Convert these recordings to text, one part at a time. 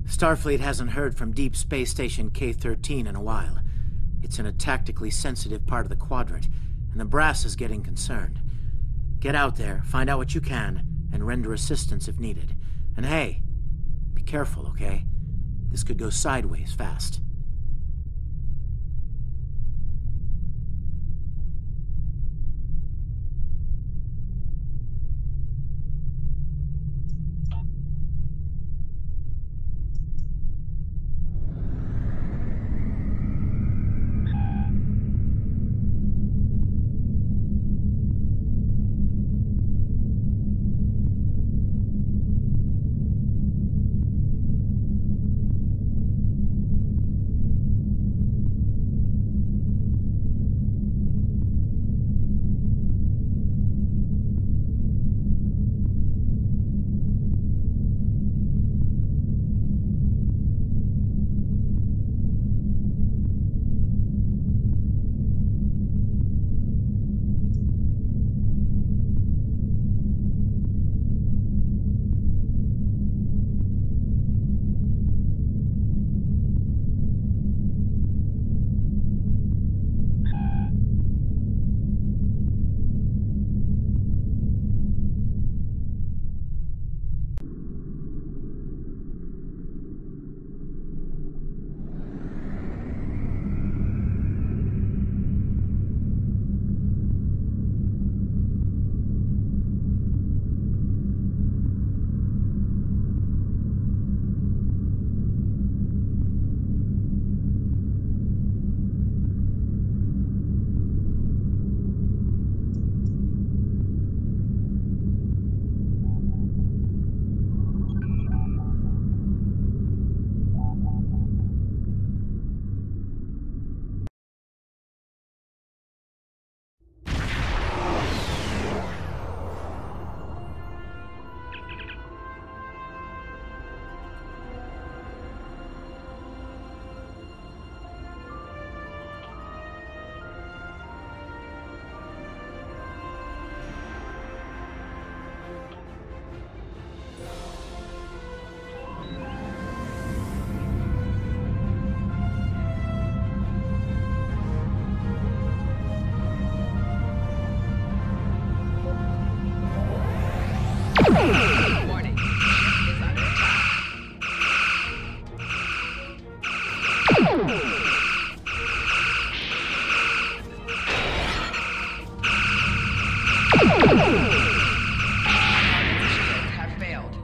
Starfleet hasn't heard from Deep Space Station K-13 in a while. It's in a tactically sensitive part of the quadrant, and the brass is getting concerned. Get out there, find out what you can, and render assistance if needed. And hey, be careful, okay? This could go sideways fast. Warning. Ship is under attack. Have failed.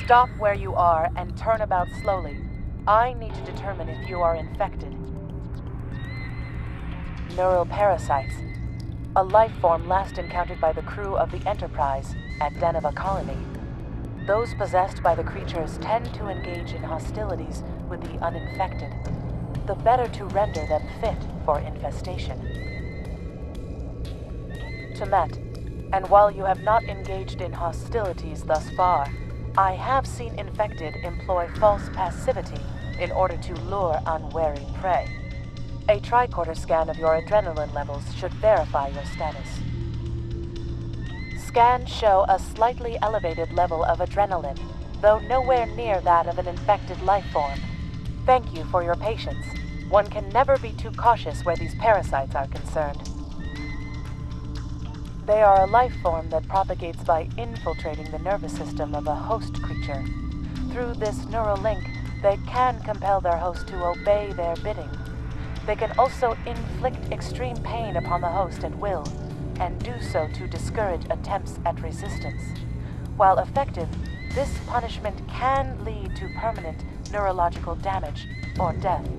Stop where you are and turn about slowly. I need to determine if you are infected. Neural parasites. A life form last encountered by the crew of the Enterprise at Deneva Colony. Those possessed by the creatures tend to engage in hostilities with the uninfected, the better to render them fit for infestation. Temet, and while you have not engaged in hostilities thus far, I have seen infected employ false passivity in order to lure unwary prey. A tricorder scan of your adrenaline levels should verify your status. Scans show a slightly elevated level of adrenaline, though nowhere near that of an infected life form. Thank you for your patience. One can never be too cautious where these parasites are concerned. They are a life form that propagates by infiltrating the nervous system of a host creature. Through this neural link, they can compel their host to obey their bidding. They can also inflict extreme pain upon the host at will, and do so to discourage attempts at resistance. While effective, this punishment can lead to permanent neurological damage or death.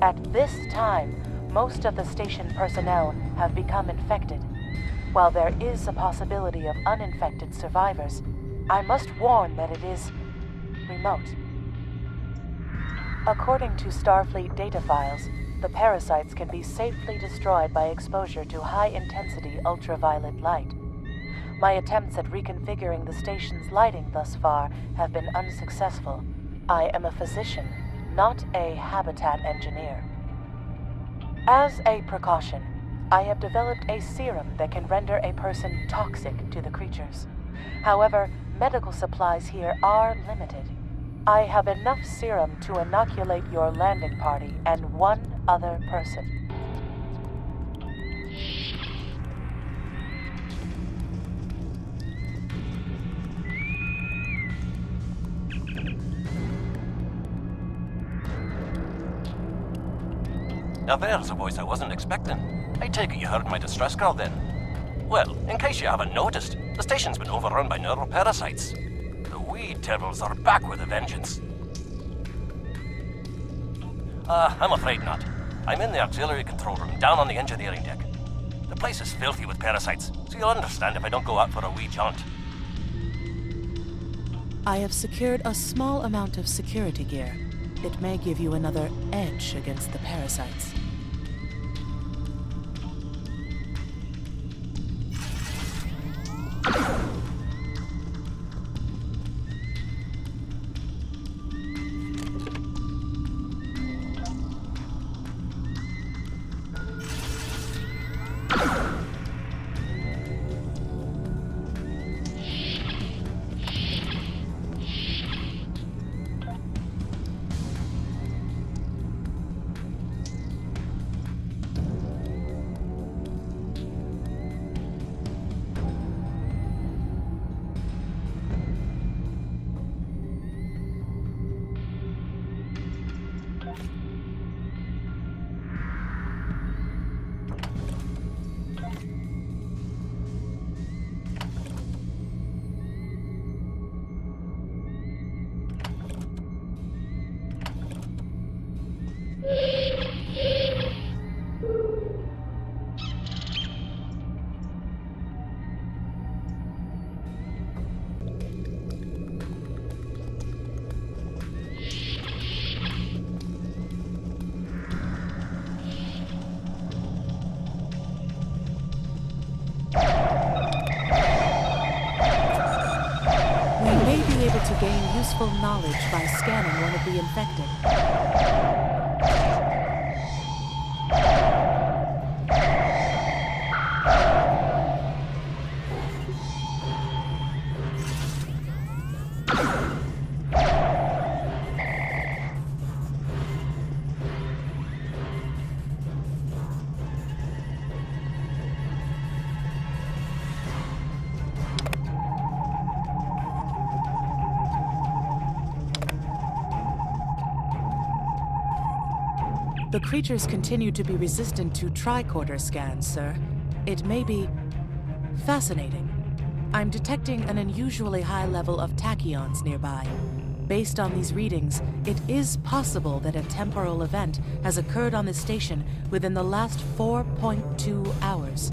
At this time, most of the station personnel have become infected. While there is a possibility of uninfected survivors, I must warn that it is remote. According to Starfleet data files, the parasites can be safely destroyed by exposure to high-intensity ultraviolet light. My attempts at reconfiguring the station's lighting thus far have been unsuccessful. I am a physician, not a habitat engineer. As a precaution, I have developed a serum that can render a person toxic to the creatures. However, medical supplies here are limited. I have enough serum to inoculate your landing party and one other person. Now there's a voice I wasn't expecting. I take it you heard my distress call then. Well, in case you haven't noticed, the station's been overrun by neural parasites. The wee devils are back with a vengeance. I'm afraid not. I'm in the auxiliary control room, down on the engineering deck. The place is filthy with parasites, so you'll understand if I don't go out for a wee jaunt. I have secured a small amount of security gear. It may give you another edge against the parasites. To gain useful knowledge by scanning one of the infected. The creatures continue to be resistant to tricorder scans, sir. It may be fascinating. I'm detecting an unusually high level of tachyons nearby. Based on these readings, it is possible that a temporal event has occurred on this station within the last 4.2 hours.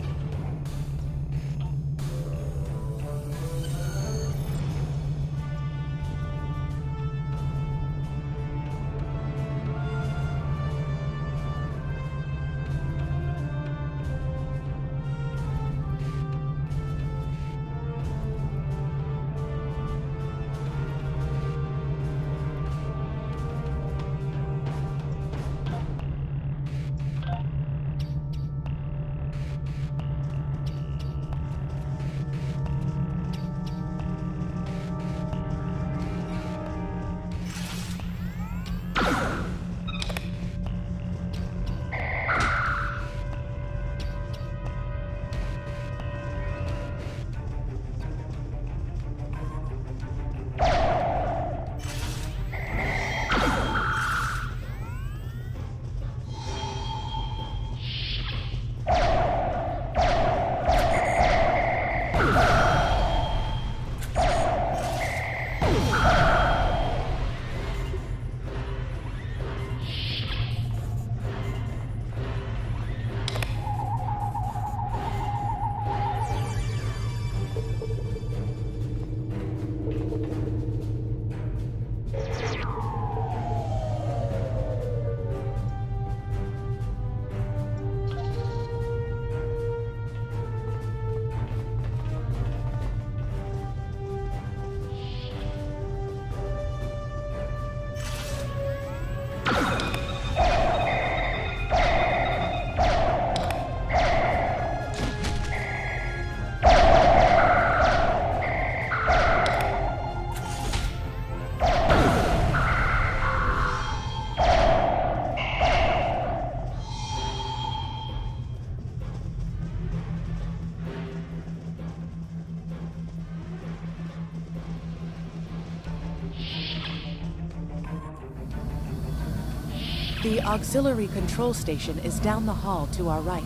The auxiliary control station is down the hall to our right.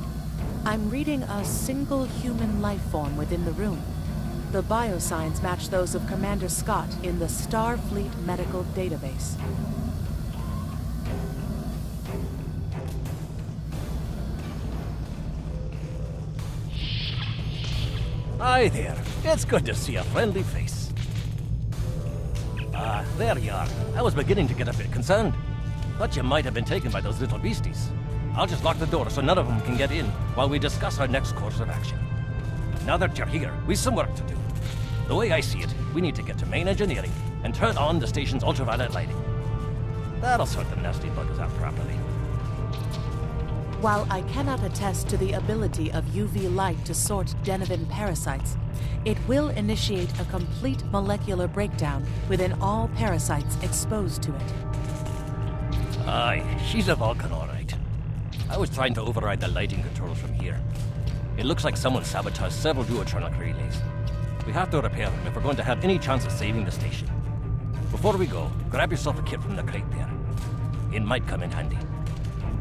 I'm reading a single human life form within the room. The biosigns match those of Commander Scott in the Starfleet Medical Database. Hi there. It's good to see a friendly face. There you are. I was beginning to get a bit concerned. Thought you might have been taken by those little beasties. I'll just lock the door so none of them can get in while we discuss our next course of action. Now that you're here, we've some work to do. The way I see it, we need to get to main engineering and turn on the station's ultraviolet lighting. That'll sort the nasty buggers out properly. While I cannot attest to the ability of UV light to sort Denivan parasites, it will initiate a complete molecular breakdown within all parasites exposed to it. Aye, she's a Vulcan, all right. I was trying to override the lighting controls from here. It looks like someone sabotaged several duotronic relays. We have to repair them if we're going to have any chance of saving the station. Before we go, grab yourself a kit from the crate there. It might come in handy.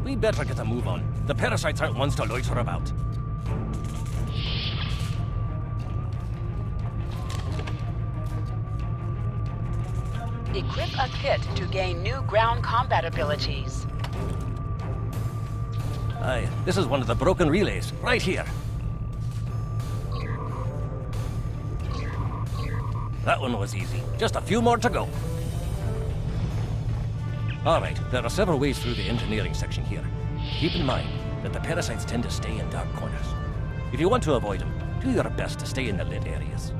We better get a move on. The parasites aren't ones to loiter about. Equip a kit to gain new ground combat abilities. Aye, this is one of the broken relays, right here. That one was easy. Just a few more to go. All right, there are several ways through the engineering section here. Keep in mind that the parasites tend to stay in dark corners. If you want to avoid them, do your best to stay in the lit areas.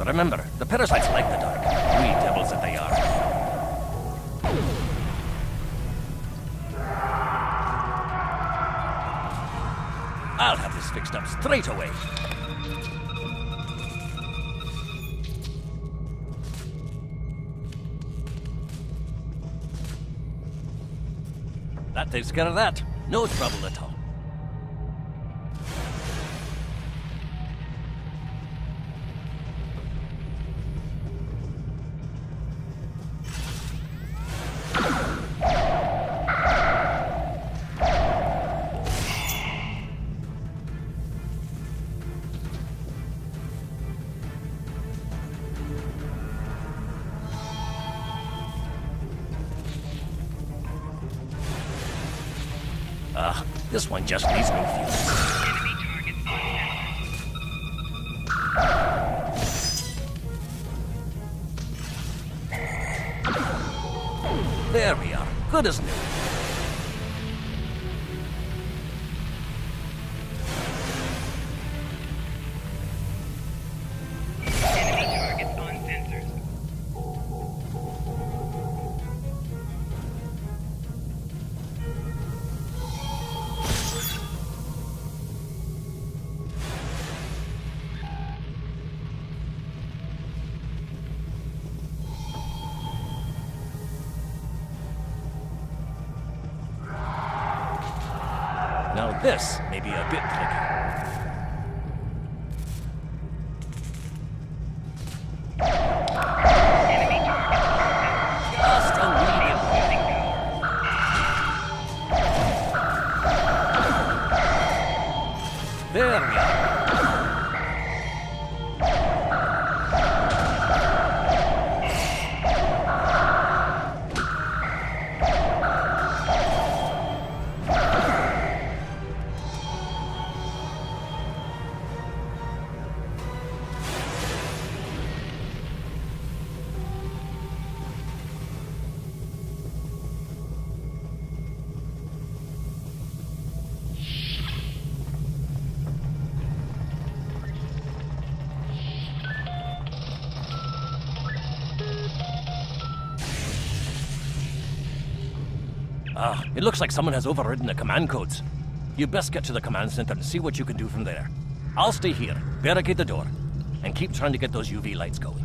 Remember, the parasites like the dark. Wee devils that they are. I'll have this fixed up straight away. That takes care of that. No trouble at all. This one just needs no fuel. There we are. Good as new. Now this may be a bit tricky. Just a medium. There we are. It looks like someone has overridden the command codes. You best get to the command center and see what you can do from there. I'll stay here, barricade the door, and keep trying to get those UV lights going.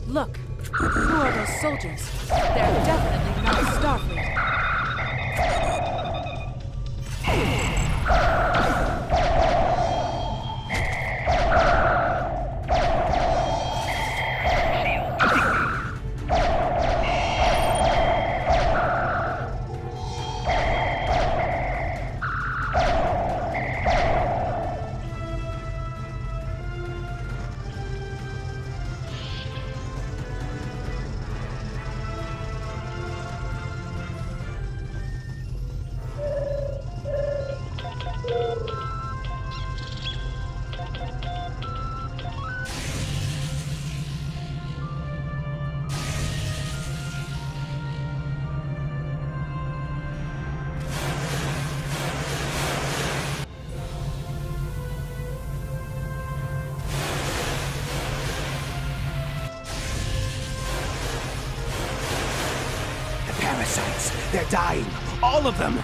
Look, who are those soldiers? They're definitely not Starfleet. They're dying. All of them.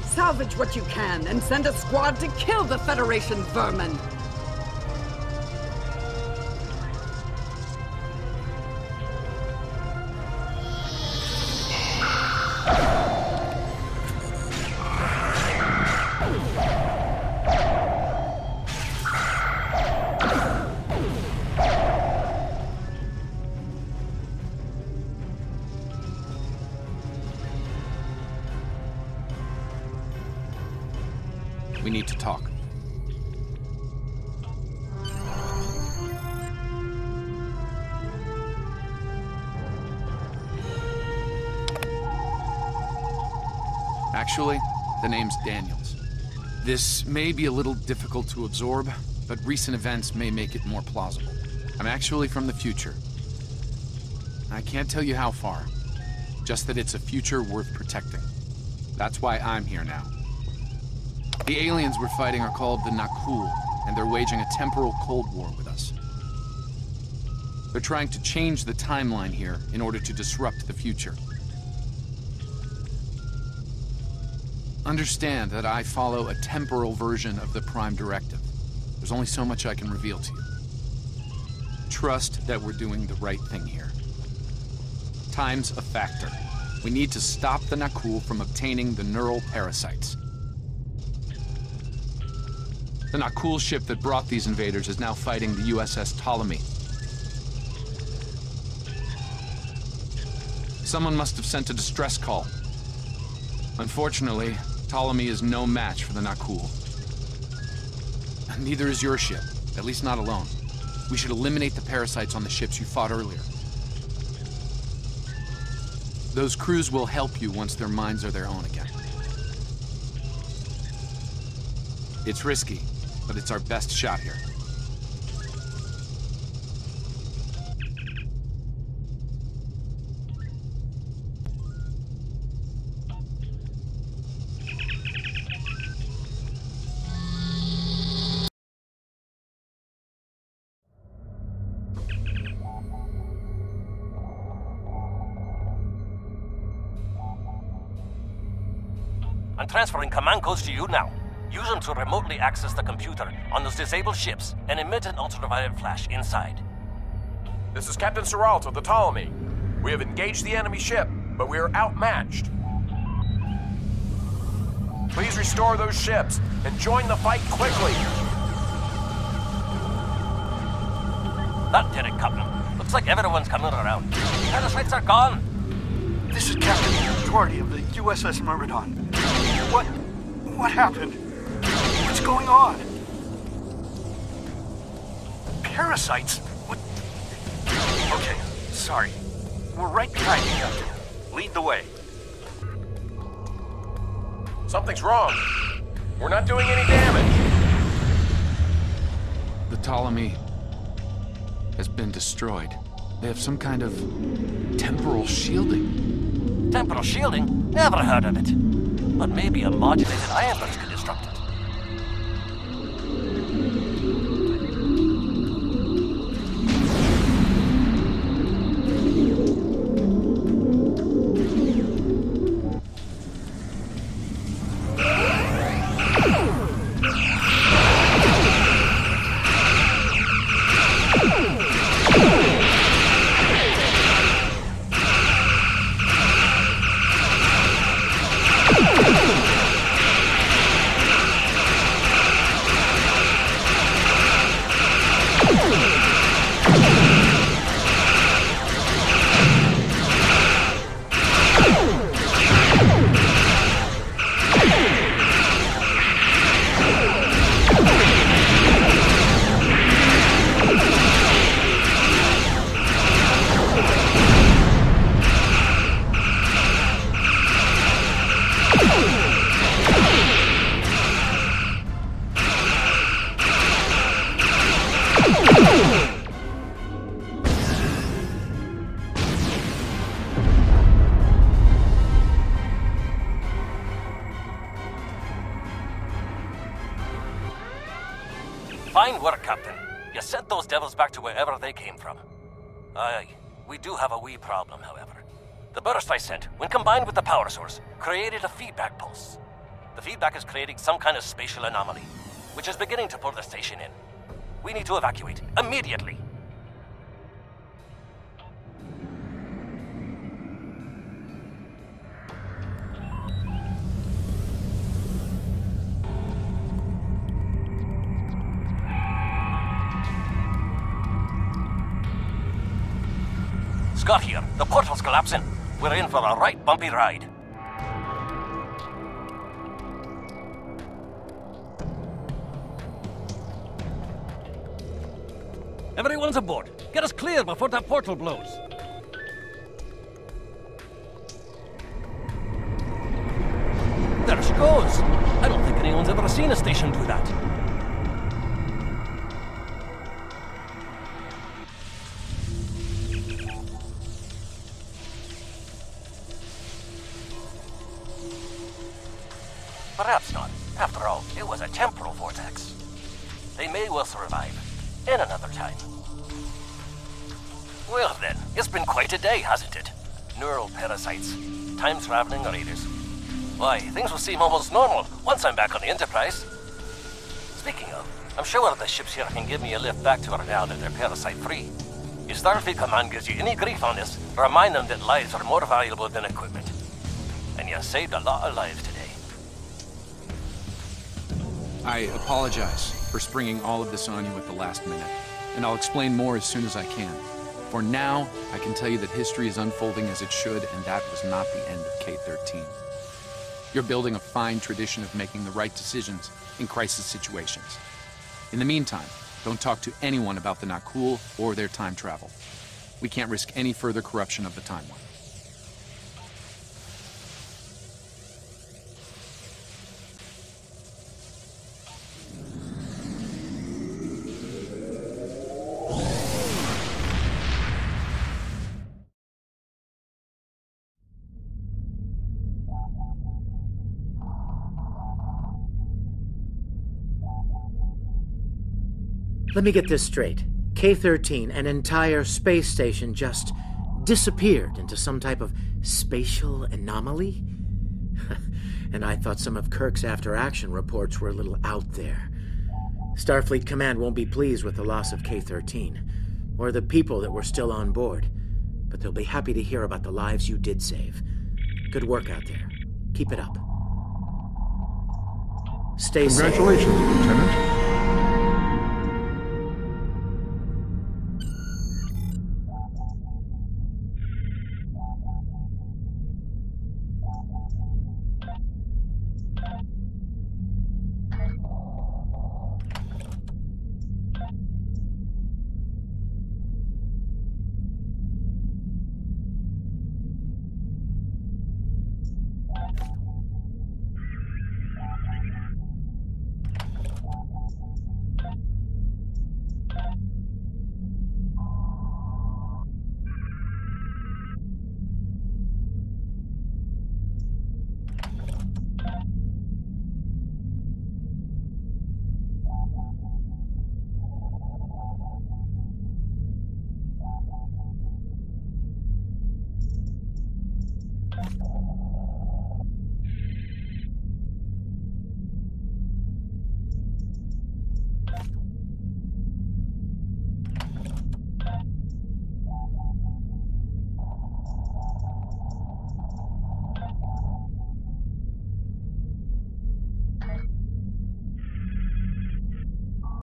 Salvage what you can and send a squad to kill the Federation vermin. We need to talk. Actually, the name's Daniels. This may be a little difficult to absorb, but recent events may make it more plausible. I'm actually from the future. I can't tell you how far, just that it's a future worth protecting. That's why I'm here now. The aliens we're fighting are called the Nakul, and they're waging a temporal Cold War with us. They're trying to change the timeline here in order to disrupt the future. Understand that I follow a temporal version of the Prime Directive. There's only so much I can reveal to you. Trust that we're doing the right thing here. Time's a factor. We need to stop the Nakul from obtaining the neural parasites. The Nakul ship that brought these invaders is now fighting the USS Ptolemy. Someone must have sent a distress call. Unfortunately, Ptolemy is no match for the Nakul. Neither is your ship, at least not alone. We should eliminate the parasites on the ships you fought earlier. Those crews will help you once their minds are their own again. It's risky, but it's our best shot here. I'm transferring command codes to you now. Use them to remotely access the computer on those disabled ships and emit an ultraviolet flash inside. This is Captain Seralt of the Ptolemy. We have engaged the enemy ship, but we are outmatched. Please restore those ships and join the fight quickly. That did it, Captain. Looks like everyone's coming around. Parasites are gone. This is Captain Doherty of the USS Myrmidon. What happened? What's going on? Parasites? What? Okay, sorry. We're right behind you, Captain. Lead the way. Something's wrong. We're not doing any damage. The Ptolemy has been destroyed. They have some kind of temporal shielding. Temporal shielding? Never heard of it. But maybe a modulated ion burst could disrupt it. Fine work, Captain. You sent those devils back to wherever they came from. Aye, we do have a wee problem, however. The burst I sent, when combined with the power source, created a feedback pulse. The feedback is creating some kind of spatial anomaly, which is beginning to pull the station in. We need to evacuate, immediately. Scott here. The portal's collapsing. We're in for a right bumpy ride. Everyone's aboard. Get us clear before that portal blows. There she goes. I don't think anyone's ever seen a station do that. Perhaps not. After all, it was a temporal vortex. They may well survive. In another time. Well then, it's been quite a day, hasn't it? Neural parasites, time-traveling raiders. Why, things will seem almost normal once I'm back on the Enterprise. Speaking of, I'm sure the ships here can give me a lift back to her now that they're parasite-free. If Starfleet Command gives you any grief on this, remind them that lives are more valuable than equipment. And you saved a lot of lives today. I apologize for springing all of this on you at the last minute, and I'll explain more as soon as I can. For now, I can tell you that history is unfolding as it should, and that was not the end of K-13. You're building a fine tradition of making the right decisions in crisis situations. In the meantime, don't talk to anyone about the Nakul or their time travel. We can't risk any further corruption of the timeline. Let me get this straight. K-13, an entire space station, just disappeared into some type of spatial anomaly? And I thought some of Kirk's after-action reports were a little out there. Starfleet Command won't be pleased with the loss of K-13, or the people that were still on board, but they'll be happy to hear about the lives you did save. Good work out there. Keep it up. Stay safe. Congratulations, Lieutenant.